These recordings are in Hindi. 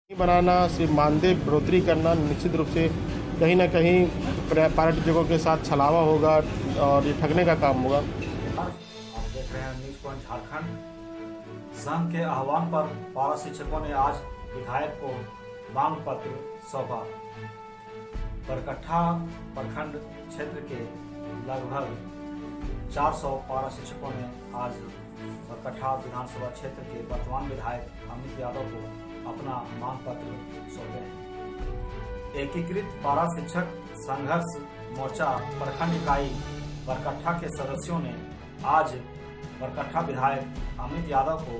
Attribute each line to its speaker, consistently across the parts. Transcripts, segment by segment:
Speaker 1: बनाना, सिर्फ मानदेय बढ़ोतरी करना निश्चित रूप से कहीं न कहीं पर्यटकों के साथ छलावा होगा और ये ठगने का काम होगा।
Speaker 2: आप देख रहे हैं न्यूज़ पॉइंट झारखंड। संघ के आह्वान पर पारा शिक्षकों ने आज विधायक को मांग पत्र सौंपा। बरकट्ठा प्रखंड क्षेत्र के लगभग 400 पारा शिक्षकों ने आज बरकट्ठा विधानसभा क्षेत्र के वर्तमान विधायक अमित यादव को अपना मांग पत्र सौंपे हैं। एकीकृत पारा शिक्षक संघर्ष मोर्चा प्रखंड इकाई बरकट्ठा के सदस्यों ने आज बरकट्ठा विधायक अमित यादव को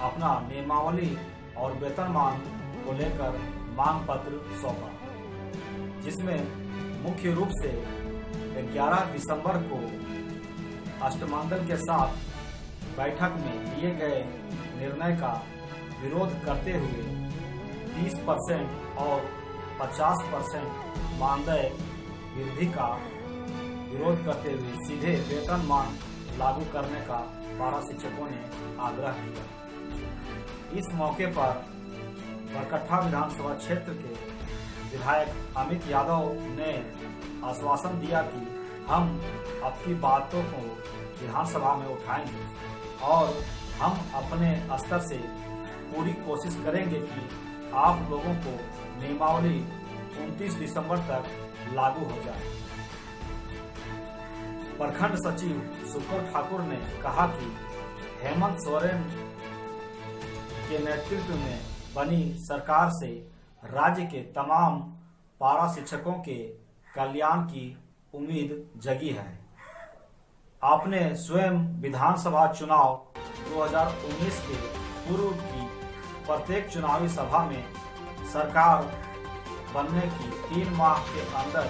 Speaker 2: अपना नियमावली और वेतनमान को लेकर मांग पत्र सौंपा, जिसमें मुख्य रूप से 11 दिसंबर को अष्टमंगल के साथ बैठक में लिए गए निर्णय का विरोध करते हुए 30% और 50% मानदेय वृद्धि का विरोध करते हुए सीधे वेतनमान लागू करने का पारा शिक्षकों ने आग्रह किया। इस मौके पर बरकट्ठा विधानसभा क्षेत्र के विधायक अमित यादव ने आश्वासन दिया कि हम आपकी बातों को विधानसभा में उठाएंगे और हम अपने स्तर से पूरी कोशिश करेंगे कि आप लोगों को नियमावली 29 दिसंबर तक लागू हो जाए। प्रखंड सचिव सुकर ठाकुर ने कहा कि हेमंत सोरेन के नेतृत्व में बनी सरकार से राज्य के तमाम पारा शिक्षकों के कल्याण की उम्मीद जगी है। आपने स्वयं विधानसभा चुनाव 2019 के पूर्व की प्रत्येक चुनावी सभा में सरकार बनने की 3 माह के अंदर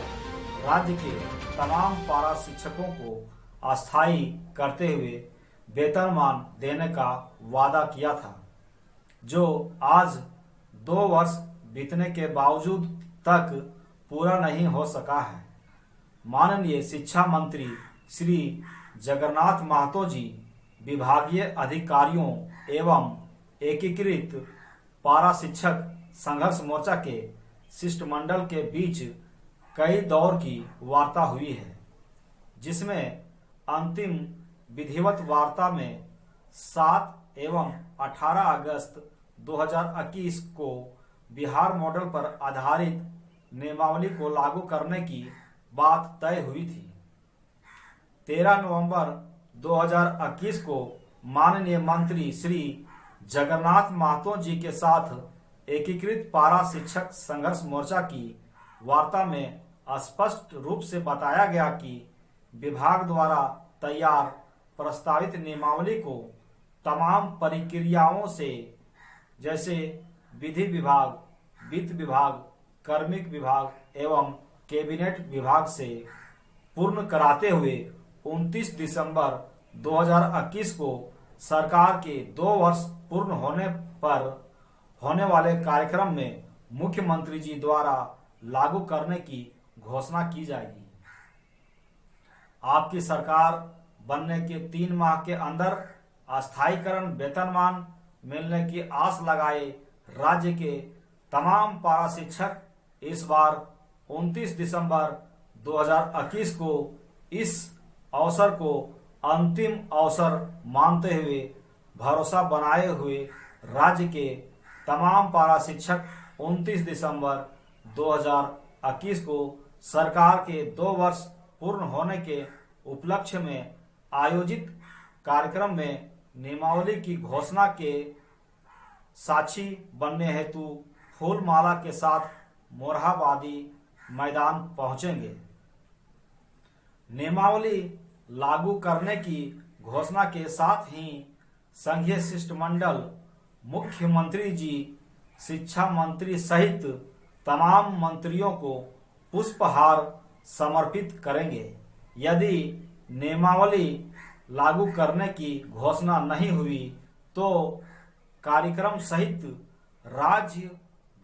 Speaker 2: राज्य के तमाम पारा शिक्षकों को अस्थायी करते हुए वेतनमान देने का वादा किया था, जो आज 2 वर्ष बीतने के बावजूद तक पूरा नहीं हो सका है। माननीय शिक्षा मंत्री श्री जगन्नाथ महतो जी विभागीय अधिकारियों एवं एकीकृत पारा शिक्षक संघर्ष मोर्चा के शिष्टमंडल के बीच कई दौर की वार्ता हुई है, जिसमें अंतिम विधिवत वार्ता में 7 एवं 18 अगस्त 2021 को बिहार मॉडल पर आधारित नियमावली को लागू करने की बात तय हुई थी। 13 नवंबर 2021 को माननीय मंत्री श्री जगन्नाथ महतो जी के साथ एकीकृत पारा शिक्षक संघर्ष मोर्चा की वार्ता में स्पष्ट रूप से बताया गया कि विभाग द्वारा तैयार प्रस्तावित नियमावली को तमाम प्रक्रियाओं से, जैसे विधि विभाग, वित्त विभाग, कार्मिक विभाग एवं कैबिनेट विभाग से पूर्ण कराते हुए 29 दिसंबर 2021 को सरकार के 2 वर्ष पूर्ण होने पर होने वाले कार्यक्रम में मुख्यमंत्री जी द्वारा लागू करने की घोषणा की जाएगी। आपकी सरकार बनने के 3 माह के अंदर अस्थायीकरण वेतनमान मिलने की आस लगाए राज्य के तमाम पारा शिक्षक इस बार 29 दिसंबर 2021 को इस अवसर को अंतिम अवसर मानते हुए भरोसा बनाए हुए राज्य के तमाम पारा शिक्षक 29 दिसंबर 2021 को सरकार के 2 वर्ष पूर्ण होने के उपलक्ष्य में आयोजित कार्यक्रम में नियमावली की घोषणा के साक्षी बनने हेतु फूल माला के साथ मोरहाबादी मैदान पहुंचेंगे। नियमावली लागू करने की घोषणा के साथ ही संघीय शिष्टमंडल मुख्यमंत्री जी, शिक्षा मंत्री सहित तमाम मंत्रियों को पुष्पहार समर्पित करेंगे। यदि नियमावली लागू करने की घोषणा नहीं हुई तो कार्यक्रम सहित राज्य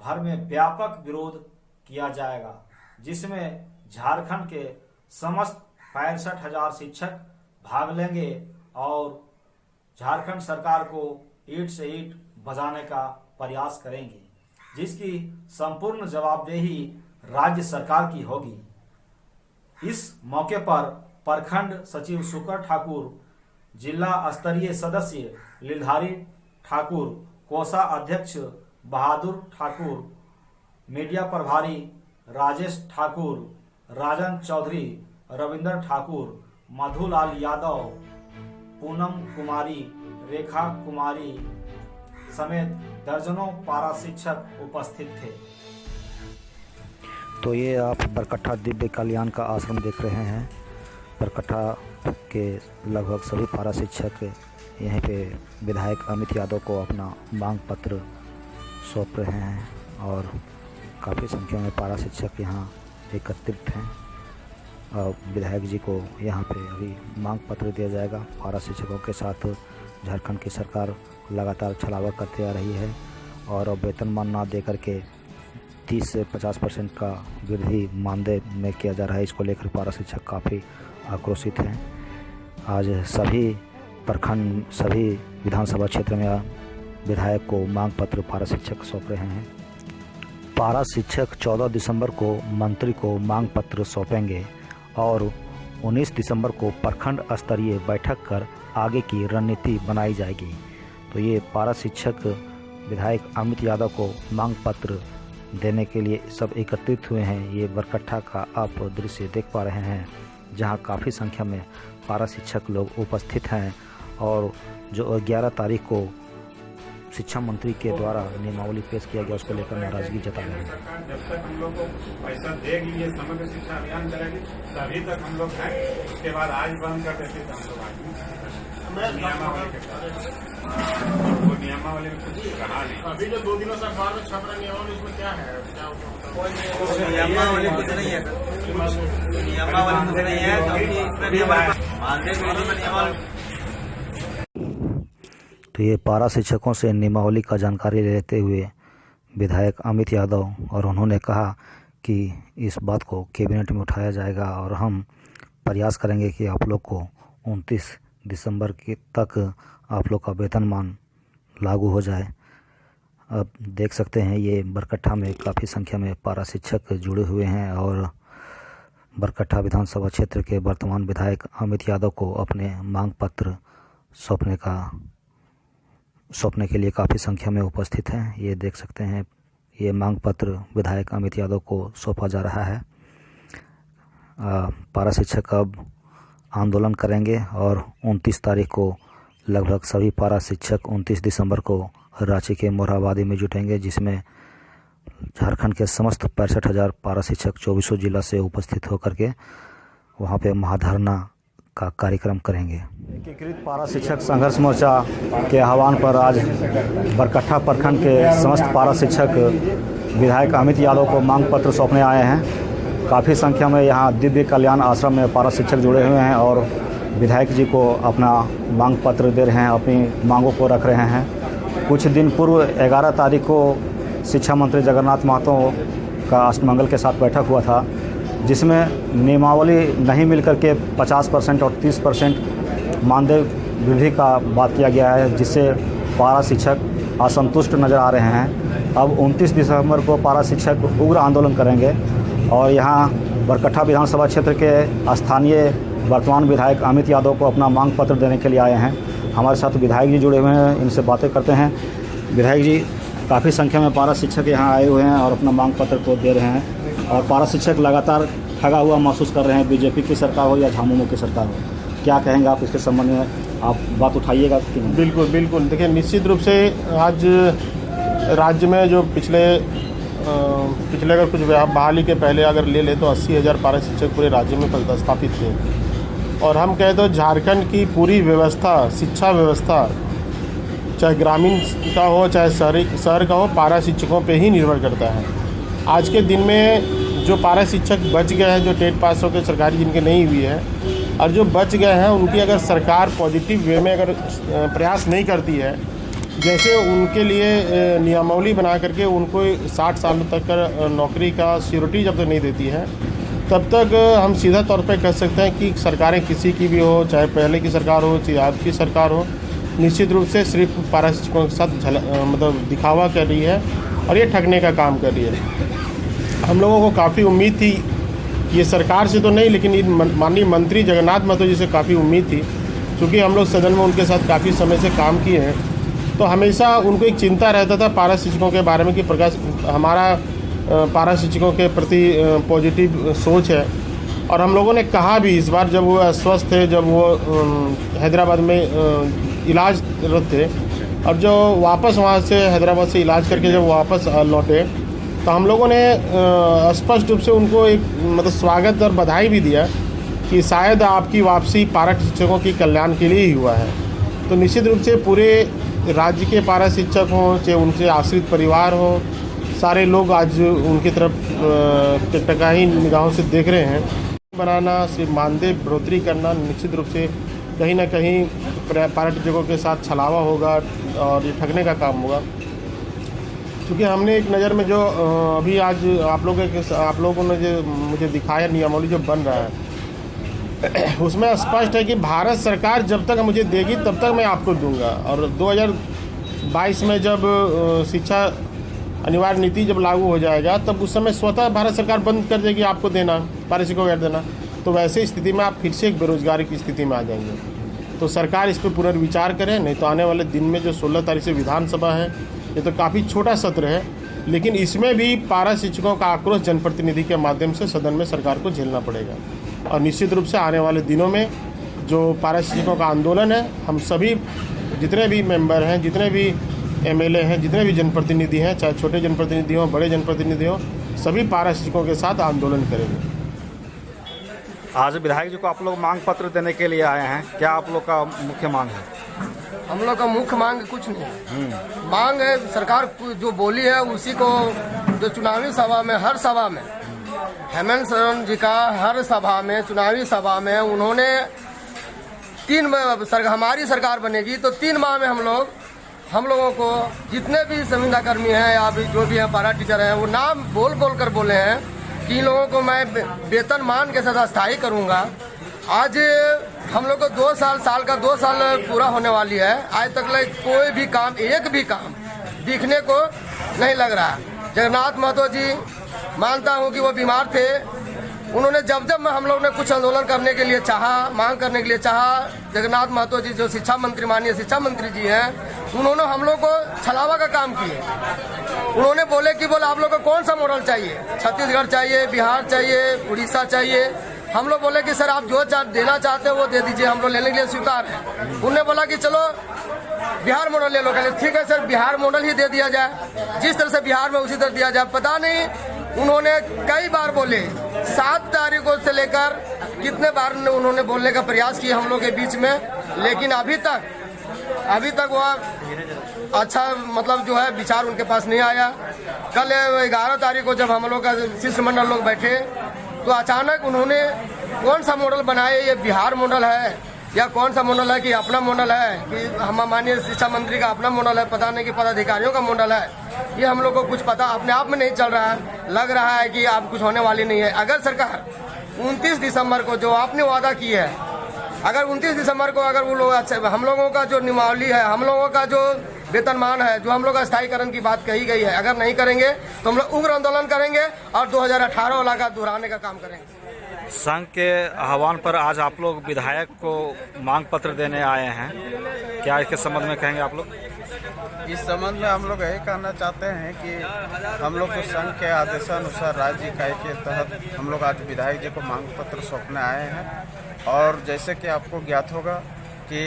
Speaker 2: भर में व्यापक विरोध किया जाएगा, जिसमें झारखंड के समस्त 65,000 शिक्षक भाग लेंगे और झारखंड सरकार को ईंट से ईंट बजाने का प्रयास करेंगे। जिसकी संपूर्ण जवाबदेही राज्य सरकार की होगी। इस मौके पर प्रखंड सचिव शुक्र ठाकुर, जिला स्तरीय सदस्य लीलधारी ठाकुर, कोषा अध्यक्ष बहादुर ठाकुर, मीडिया प्रभारी राजेश ठाकुर, राजन चौधरी, रविंद्र ठाकुर, मधुलाल यादव, पूनम कुमारी, रेखा कुमारी समेत दर्जनों पारा शिक्षक उपस्थित थे।
Speaker 3: तो ये आप बरकट्ठा दिव्य कल्याण का आश्रम देख रहे हैं। बरकट्ठा के लगभग सभी पारा शिक्षक यहीं पे विधायक अमित यादव को अपना मांग पत्र सौंप रहे हैं और काफ़ी संख्या में पारा शिक्षक यहाँ एकत्रित हैं। और विधायक जी को यहाँ पे अभी मांग पत्र दिया जाएगा। पारा शिक्षकों के साथ झारखंड की सरकार लगातार छलावा करते आ रही है और वेतनमान ना दे करके 30 से 50% का वृद्धि मानदेय में किया जा रहा है। इसको लेकर पारा शिक्षक काफ़ी आक्रोशित हैं। आज सभी प्रखंड, सभी विधानसभा क्षेत्र में विधायक को मांग पत्र पारा शिक्षक सौंप रहे हैं। पारा शिक्षक 14 दिसंबर को मंत्री को मांग पत्र सौंपेंगे और 19 दिसंबर को प्रखंड स्तरीय बैठक कर आगे की रणनीति बनाई जाएगी। तो ये पारा शिक्षक विधायक अमित यादव को मांग पत्र देने के लिए सब एकत्रित हुए हैं। ये बरकट्ठा का आप दृश्य देख पा रहे हैं, जहां काफ़ी संख्या में पारा शिक्षक लोग उपस्थित हैं और जो 11 तारीख को शिक्षा मंत्री के द्वारा नियमावली पेश किया गया उसको लेकर नाराजगी जता रहे हैं।
Speaker 4: सरकार जब तक हम लोग को पैसा देगी, ये समग्र शिक्षा अभियान करेगी, तभी तक हम लोग हैं। उसके बाद आज बंद कर देते तो हम लोग आज नियमावली के साथ वो नियमावली में कुछ कहा नहीं।
Speaker 1: अभी जो 2 दिनों से अखबार में छप रहा नियमावली, उसमें क्या है?
Speaker 5: नियमावली कुछ नहीं है, नियमावली कुछ नहीं है, क्योंकि इसमें भी हमारे मानदेय में नियमावली।
Speaker 3: तो ये पारा शिक्षकों से नियमावली का जानकारी लेते हुए विधायक अमित यादव और उन्होंने कहा कि इस बात को कैबिनेट में उठाया जाएगा और हम प्रयास करेंगे कि आप लोग को 29 दिसंबर के तक आप लोग का वेतनमान लागू हो जाए। अब देख सकते हैं ये बरकट्ठा में काफ़ी संख्या में पारा शिक्षक जुड़े हुए हैं और बरकट्ठा विधानसभा क्षेत्र के वर्तमान विधायक अमित यादव को अपने मांग पत्र सौंपने के लिए काफ़ी संख्या में उपस्थित हैं। ये देख सकते हैं ये मांग पत्र विधायक अमित यादव को सौंपा जा रहा है। पारा शिक्षक अब आंदोलन करेंगे और 29 तारीख को लगभग सभी पारा शिक्षक 29 दिसंबर को रांची के मोरहाबादी में जुटेंगे, जिसमें झारखंड के समस्त 65,000 पारा शिक्षक 24 जिला से उपस्थित होकर के वहाँ पे महाधरना का कार्यक्रम करेंगे। एकीकृत पारा शिक्षक संघर्ष मोर्चा के आह्वान पर आज बरकट्ठा प्रखंड के समस्त पारा शिक्षक विधायक अमित यादव को मांग पत्र सौंपने आए हैं। काफ़ी संख्या में यहाँ दिव्य कल्याण आश्रम में पारा शिक्षक जुड़े हुए हैं और विधायक जी को अपना मांग पत्र दे रहे हैं, अपनी मांगों को रख रहे हैं। कुछ दिन पूर्व 11 तारीख को शिक्षा मंत्री जगन्नाथ महतो का अष्टमंगल के साथ बैठक हुआ था, जिसमें नियमावली नहीं मिलकर के 50% और 30% मानदेय वृद्धि का बात किया गया है, जिससे पारा शिक्षक असंतुष्ट नज़र आ रहे हैं। अब 29 दिसंबर को पारा शिक्षक उग्र आंदोलन करेंगे और यहाँ बरकट्ठा विधानसभा क्षेत्र के स्थानीय वर्तमान विधायक अमित यादव को अपना मांग पत्र देने के लिए आए हैं। हमारे साथ विधायक जी जुड़े हुए हैं, इनसे बातें करते हैं। विधायक जी, काफ़ी संख्या में पारा शिक्षक यहाँ आए हुए हैं और अपना मांग पत्र को दे रहे हैं और पारा शिक्षक लगातार ठगा हुआ महसूस कर रहे हैं, बीजेपी की सरकार हो या झामुमो की सरकार हो। क्या कहेंगे आप इसके संबंध में? आप बात उठाइएगा कि नहीं?
Speaker 1: बिल्कुल। देखिए, निश्चित रूप से आज राज्य में जो पिछले अगर कुछ बहाली के पहले अगर ले तो 80,000 पारा शिक्षक पूरे राज्य में पदस्थापित थे और हम कहें तो झारखंड की पूरी व्यवस्था, शिक्षा व्यवस्था, चाहे ग्रामीण का हो चाहे शहर का हो, पारा शिक्षकों पे ही निर्भर करता है। आज के दिन में जो पारा शिक्षक बच गए हैं, जो टेट पास होकर सरकारी जिनके नहीं हुई है, और जो बच गए हैं उनकी अगर सरकार पॉजिटिव वे में अगर प्रयास नहीं करती है, जैसे उनके लिए नियमावली बना करके उनको 60 साल तक का नौकरी का सिक्योरिटी जब तक नहीं देती है, तब तक हम सीधा तौर पे कह सकते हैं कि सरकारें किसी की भी हो, चाहे पहले की सरकार हो चाहे आज की सरकार हो, निश्चित रूप से सिर्फ पारा शिक्षकों के साथ मतलब दिखावा कर रही है और ये ठगने का काम कर रही है। हम लोगों को काफ़ी उम्मीद थी, ये सरकार से तो नहीं लेकिन माननीय मंत्री जगन्नाथ महतो जी से काफ़ी उम्मीद थी, क्योंकि हम लोग सदन में उनके साथ काफ़ी समय से काम किए हैं। तो हमेशा उनको एक चिंता रहता था पारा शिक्षकों के बारे में कि प्रकाश हमारा पारा शिक्षकों के प्रति पॉजिटिव सोच है। और हम लोगों ने कहा भी इस बार जब वो अस्वस्थ थे, जब वो हैदराबाद में इलाजरत थे और जो वापस वहाँ से हैदराबाद से इलाज करके जब वापस लौटे तो हम लोगों ने स्पष्ट रूप से उनको एक मतलब स्वागत और बधाई भी दिया कि शायद आपकी वापसी पारा शिक्षकों की कल्याण के लिए ही हुआ है। तो निश्चित रूप से पूरे राज्य के पारा शिक्षक हों, चाहे उनसे आश्रित परिवार हो, सारे लोग आज उनकी तरफ टकटकाही निगाहों से देख रहे हैं। बनाना, सिर्फ मानदेय बढ़ोतरी करना निश्चित रूप से कहीं ना कहीं पारा शिक्षकों के साथ छलावा होगा और ये ठगने का काम होगा। क्योंकि हमने एक नज़र में जो अभी आज आप लोगों ने जो मुझे दिखाया नियमावली जो बन रहा है उसमें स्पष्ट है कि भारत सरकार जब तक मुझे देगी तब तक मैं आपको दूंगा। और 2022 में जब शिक्षा अनिवार्य नीति जब लागू हो जाएगा तब उस समय स्वतः भारत सरकार बंद कर देगी आपको देना, पारा शिक्षकों को देना। तो वैसे स्थिति में आप फिर से एक बेरोजगारी की स्थिति में आ जाएंगे। तो सरकार इस पर पुनर्विचार करे, नहीं तो आने वाले दिन में जो 16 तारीख से विधानसभा है, ये तो काफ़ी छोटा सत्र है, लेकिन इसमें भी पारा शिक्षकों का आक्रोश जनप्रतिनिधि के माध्यम से सदन में सरकार को झेलना पड़ेगा। और निश्चित रूप से आने वाले दिनों में जो पारा शिक्षकों का आंदोलन है, हम सभी जितने भी मेंबर हैं, जितने भी एमएलए हैं, जितने भी जनप्रतिनिधि हैं, चाहे छोटे जनप्रतिनिधि हों, बड़े जनप्रतिनिधि हों, सभी पारा शिक्षकों के साथ आंदोलन करेंगे।
Speaker 2: आज विधायक जी को आप लोग मांग पत्र देने के लिए आए हैं, क्या आप लोग का मुख्य मांग है?
Speaker 6: हम लोग का मुख्य मांग कुछ नहीं है, मांग है सरकार जो बोली है उसी को, जो चुनावी सभा में, हर सभा में हेमंत सोरेन जी का हर सभा में, चुनावी सभा में उन्होंने हमारी सरकार बनेगी तो 3 माह में हम लोगों को जितने भी संविदा कर्मी हैं या भी जो भी हैं पारा टीचर हैं, वो नाम बोल कर बोले हैं कि इन लोगों को मैं वेतन मान के साथ स्थायी करूंगा। आज हम लोग को 2 साल पूरा होने वाली है, आज तक कोई भी काम, एक भी काम दिखने को नहीं लग रहा। जगन्नाथ महतो जी, मानता हूँ कि वो बीमार थे, उन्होंने जब हम लोग ने कुछ आंदोलन करने के लिए चाहा, मांग करने के लिए चाहा, जगन्नाथ महतो जी जो शिक्षा मंत्री, माननीय शिक्षा मंत्री जी हैं, उन्होंने हम लोग को छलावा का काम किए। उन्होंने बोले कि आप लोग को कौन सा मॉडल चाहिए, छत्तीसगढ़ चाहिए, बिहार चाहिए, उड़ीसा चाहिए। हम लोग बोले कि सर आप जो देना चाहते हो वो दे दीजिए, हम लोग लेने के लिए स्वीकार है। उन्होंने बोला कि चलो बिहार मॉडल ले लो। कहले ठीक है सर, बिहार मॉडल ही दे दिया जाए, जिस तरह से बिहार में उसी तरह दिया जाए। पता नहीं उन्होंने कई बार बोले, 7 तारीखों से लेकर कितने बार उन्होंने बोलने का प्रयास किया हम लोग के बीच में, लेकिन अभी तक वह अच्छा मतलब जो है विचार उनके पास नहीं आया। कल 11 तारीख को जब हम लोग का शिष्टमंडल लोग बैठे तो अचानक उन्होंने कौन सा मॉडल बनाए, ये बिहार मॉडल है या कौन सा मॉडल है कि अपना मॉडल है कि हम माननीय शिक्षा मंत्री का अपना मॉडल है, पता नहीं कि पदाधिकारियों का मॉडल है, ये हम लोग को कुछ पता अपने आप में नहीं चल रहा है। लग रहा है कि आप कुछ होने वाली नहीं है। अगर सरकार 29 दिसंबर को जो आपने वादा की है, अगर 29 दिसंबर को अगर वो लोग हम लोगों का जो नियमावली है, हम लोगों का जो वेतनमान है, जो हम लोग का स्थायीकरण की बात कही गई है, अगर नहीं करेंगे तो हम लोग उग्र आंदोलन करेंगे और 2018 वाला का दोहराने का काम करेंगे।
Speaker 2: संघ के आह्वान पर आज आप लोग विधायक को मांग पत्र देने आए हैं, क्या इसके संबंध में कहेंगे आप लोग?
Speaker 7: इस संबंध में हम लोग यही कहना चाहते हैं कि हम लोग को संघ के आदेशानुसार राज्य इकाई के तहत हम लोग आज विधायक जी को मांग पत्र सौंपने आए हैं। और जैसे कि आपको ज्ञात होगा कि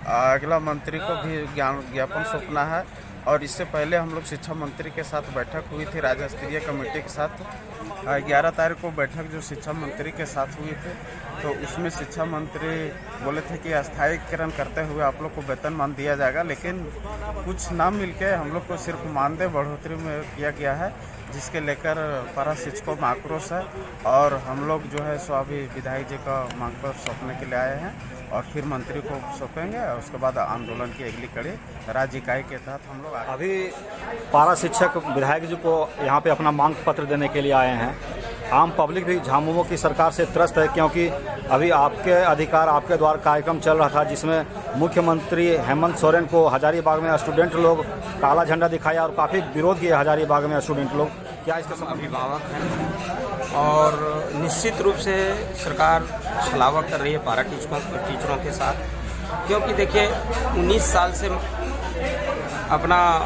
Speaker 7: अगला मंत्री को भी ज्ञापन सौंपना है। और इससे पहले हम लोग शिक्षा मंत्री के साथ बैठक हुई थी, राज्य स्तरीय कमेटी के साथ 11 तारीख को बैठक जो शिक्षा मंत्री के साथ हुई थी, तो उसमें शिक्षा मंत्री बोले थे कि अस्थायीकरण करते हुए आप लोग को वेतनमान दिया जाएगा, लेकिन कुछ ना मिलके हम लोग को सिर्फ मानदेय बढ़ोतरी में किया गया है, जिसके लेकर पारा शिक्षकों में आक्रोश है। और हम लोग जो है सो अभी विधायक जी का मांग पत्र सौंपने के लिए आए हैं और फिर मंत्री को सौंपेंगे और उसके बाद आंदोलन की अगली कड़ी राज्य इकाई के तहत हम लोग
Speaker 2: अभी पारा शिक्षक विधायक जी को यहाँ पे अपना मांग पत्र देने के लिए आए हैं,
Speaker 3: आम पब्लिक भी झामुमो की सरकार से त्रस्त है, क्योंकि अभी आपके अधिकार आपके द्वार कार्यक्रम चल रहा था जिसमें मुख्यमंत्री हेमंत सोरेन को हजारीबाग में स्टूडेंट लोग काला झंडा दिखाया और काफ़ी विरोध किया हजारीबाग में स्टूडेंट लोग। क्या इसके
Speaker 8: अभिभावक हैं और निश्चित रूप से सरकार छलावा कर रही है पारा टीचरों के साथ, क्योंकि देखिए 19 साल से अपना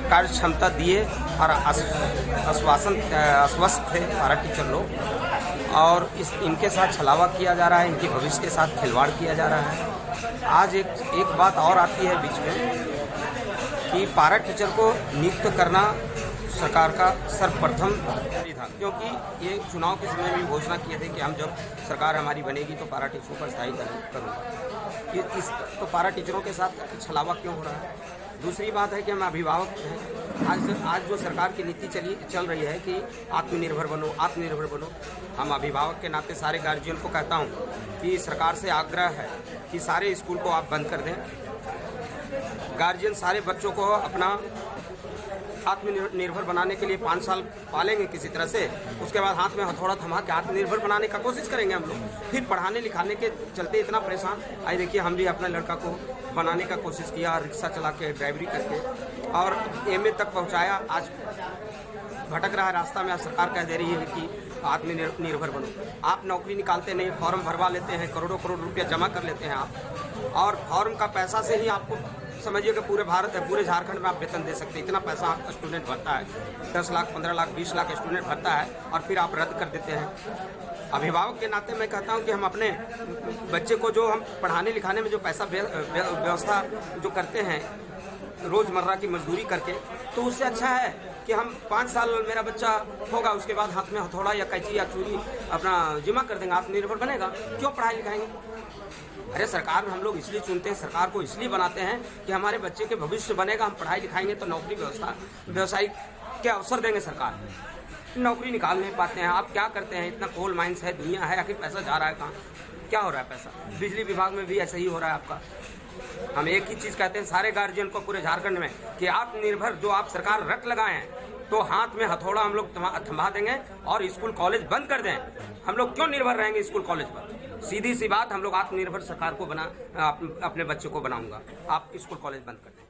Speaker 8: कार्य क्षमता दिए और अस्वस्थ थे पारा टीचर लोग, और इनके साथ छलावा किया जा रहा है, इनके भविष्य के साथ खिलवाड़ किया जा रहा है। आज एक बात और आती है बीच में कि पारा टीचर को नियुक्त करना सरकार का सर्वप्रथम था, क्योंकि ये चुनाव के समय भी घोषणा किए थे कि हम जब सरकार हमारी बनेगी तो पारा टीचरों पर स्थायी करूँगा। तो पारा टीचरों के साथ छलावा क्यों हो रहा है? दूसरी बात है कि हम अभिभावक हैं। आज जो सरकार की नीति चल रही है कि आत्मनिर्भर बनो, आत्मनिर्भर बनो, हम अभिभावक के नाते सारे गार्जियन को कहता हूँ कि सरकार से आग्रह है कि सारे स्कूल को आप बंद कर दें। गार्जियन सारे बच्चों को अपना आत्मनिर्भर बनाने के लिए 5 साल पालेंगे किसी तरह से, उसके बाद हाथ में हथौड़ा थमा के आत्मनिर्भर बनाने का कोशिश करेंगे हम लोग। फिर पढ़ाने लिखाने के चलते इतना परेशान। आज देखिए हम भी अपने लड़का को बनाने का कोशिश किया, रिक्शा चला के, ड्राइवरी करके, और MA तक पहुंचाया। आज भटक रहा है रास्ता में। आज सरकार कह दे रही है कि आत्मनिर्भर बनो। आप नौकरी निकालते नहीं, फॉर्म भरवा लेते हैं, करोड़ों करोड़ रुपया जमा कर लेते हैं आप, और फॉर्म का पैसा से ही आपको समझिए कि पूरे झारखंड में आप वेतन दे सकते हैं। इतना पैसा स्टूडेंट भरता है, 10 लाख, 15 लाख, 20 लाख स्टूडेंट भरता है, और फिर आप रद्द कर देते हैं। अभिभावक के नाते मैं कहता हूं कि हम अपने बच्चे को जो हम पढ़ाने लिखाने में जो पैसा व्यवस्था जो करते हैं रोज़मर्रा की मजदूरी करके, तो उससे अच्छा है कि हम 5 साल मेरा बच्चा होगा, उसके बाद हाथ में हथौड़ा या कैंची या चूड़ी अपना जिम्मा कर देंगे, आत्मनिर्भर बनेगा। क्यों पढ़ाई लिखाएंगे? अरे सरकार में हम लोग इसलिए चुनते हैं, सरकार को इसलिए बनाते हैं कि हमारे बच्चे के भविष्य बनेगा। हम पढ़ाई लिखाएंगे तो नौकरी व्यवसाय के अवसर देंगे। सरकार नौकरी निकाल नहीं पाते हैं। आप क्या करते हैं? इतना कोल माइंस है, दुनिया है, आखिर पैसा जा रहा है कहाँ? क्या हो रहा है पैसा? बिजली विभाग में भी ऐसा ही हो रहा है आपका। हम एक ही चीज़ कहते हैं सारे गार्जियन को पूरे झारखंड में कि आत्मनिर्भर जो आप सरकार रट लगाए हैं, तो हाथ में हथौड़ा हम लोग थमा देंगे और स्कूल कॉलेज बंद कर दें। हम लोग क्यों निर्भर रहेंगे स्कूल कॉलेज पर? सीधी सी बात, हम लोग आत्मनिर्भर सरकार को अपने बच्चे को बनाऊंगा। आप स्कूल कॉलेज बंद कर दें।